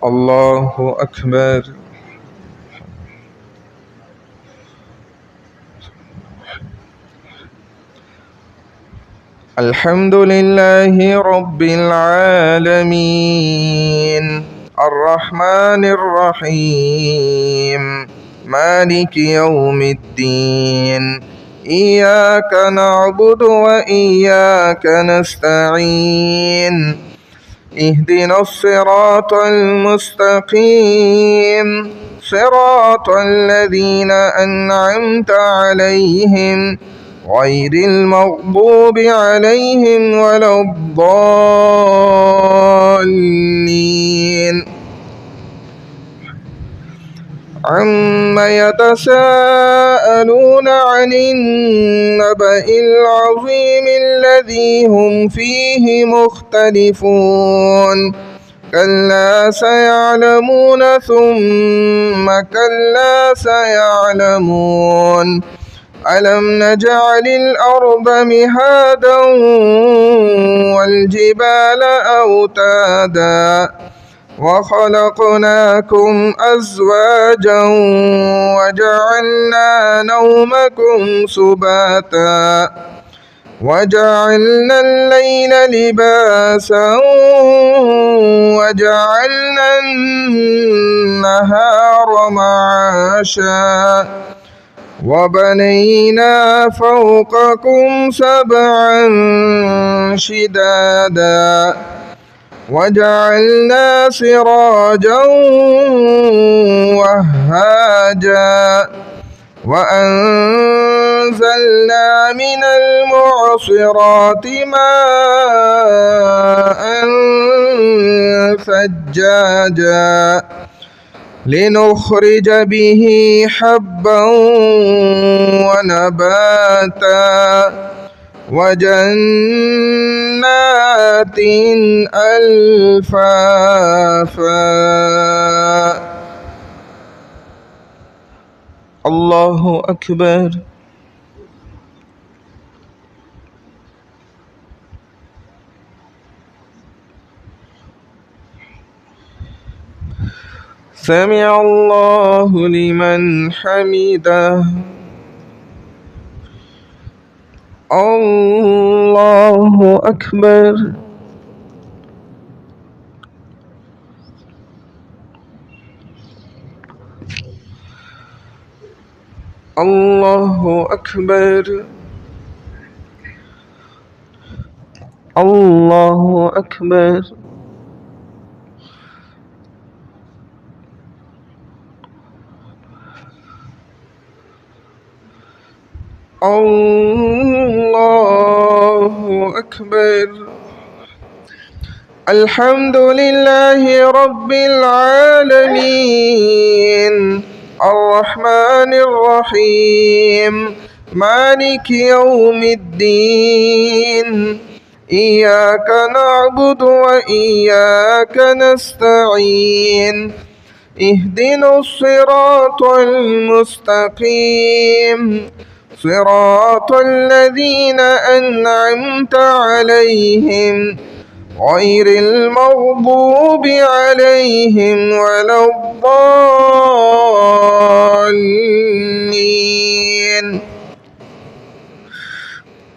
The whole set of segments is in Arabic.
الله أكبر. الحمد لله رب العالمين الرحمن الرحيم مالك يوم الدين إياك نعبد وإياك نستعين اهدنا الصراط المستقيم صراط الذين أنعمت عليهم غير المغضوب عليهم ولا الضالين. عم يتساءلون عن النبأ العظيم الذي هم فيه مختلفون كلا سيعلمون ثم كلا سيعلمون ألم نجعل الأرض مهادا والجبال أوتادا وخلقناكم أزواجا وجعلنا نومكم سباتا وجعلنا الليل لباسا وجعلنا النهار معاشا وبنينا فوقكم سبعا شدادا وجعلنا سراجا وهاجا وأنزلنا من المعصرات ماء ثجاجا لنخرج به حبا ونباتا وجنات ألفافا. الله أكبر. سمع الله لمن حمده. الله أكبر. الله أكبر. الله أكبر. الله أكبر. الحمد لله رب العالمين الرحمن الرحيم مالك يوم الدين إياك نعبد وإياك نستعين اهدنا الصراط المستقيم صراط الذين أنعمت عليهم غير المغضوب عليهم ولا الضالين.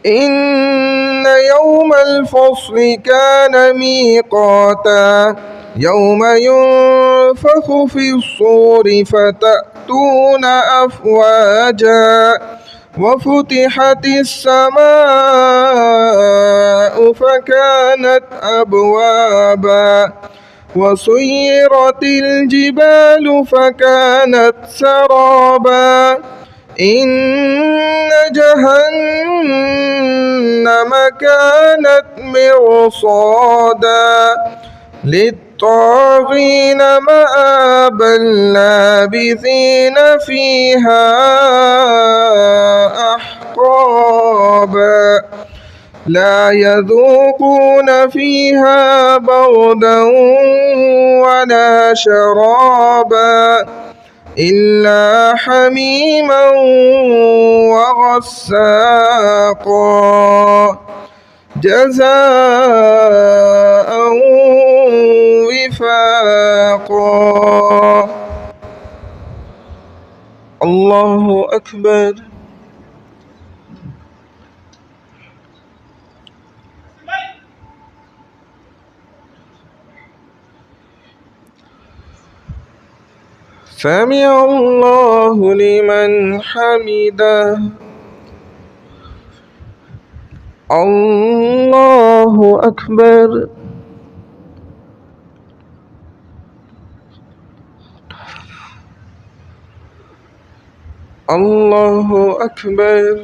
إن يوم الفصل كان ميقاتا يوم ينفخ في الصور فتأتون أفواجا وفتحت السماء فكانت أبوابا وسيرت الجبال فكانت سرابا إن جهنم كانت مرصادا للطاغين مآبا لابثين فيها أحقابا لا يذوقون فيها بردا ولا شرابا إلا حميما وغساقا جزاء وفاقا. الله أكبر. سمع الله لمن حمده. الله أكبر. الله أكبر.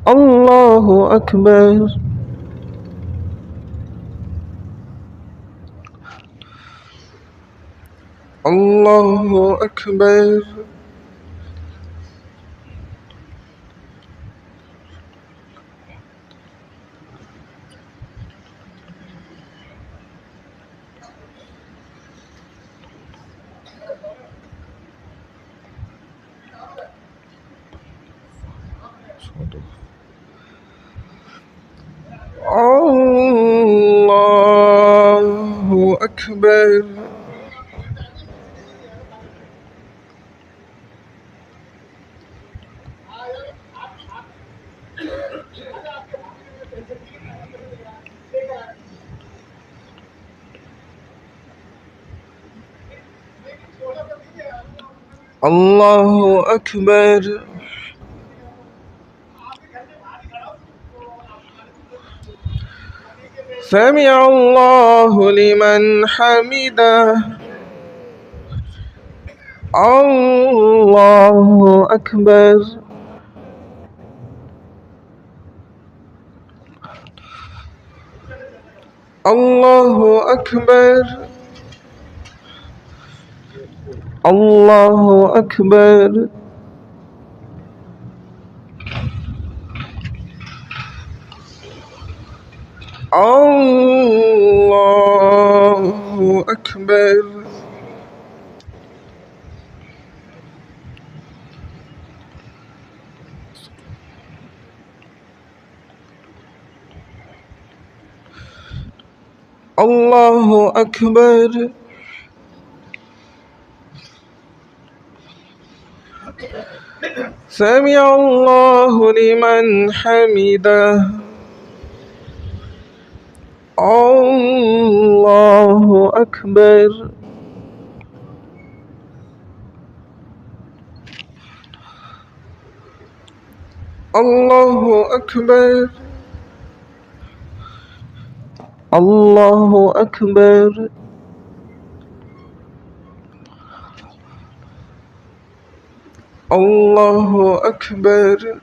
الله أكبر. الله أكبر. الله أكبر. الله أكبر. سمع الله لمن حمده. الله أكبر. الله أكبر. الله أكبر. الله أكبر. الله أكبر. سمع الله لمن حمده. الله أكبر. الله أكبر. الله أكبر. الله أكبر.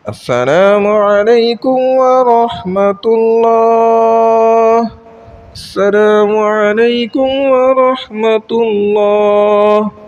السلام عليكم ورحمة الله. السلام عليكم ورحمة الله.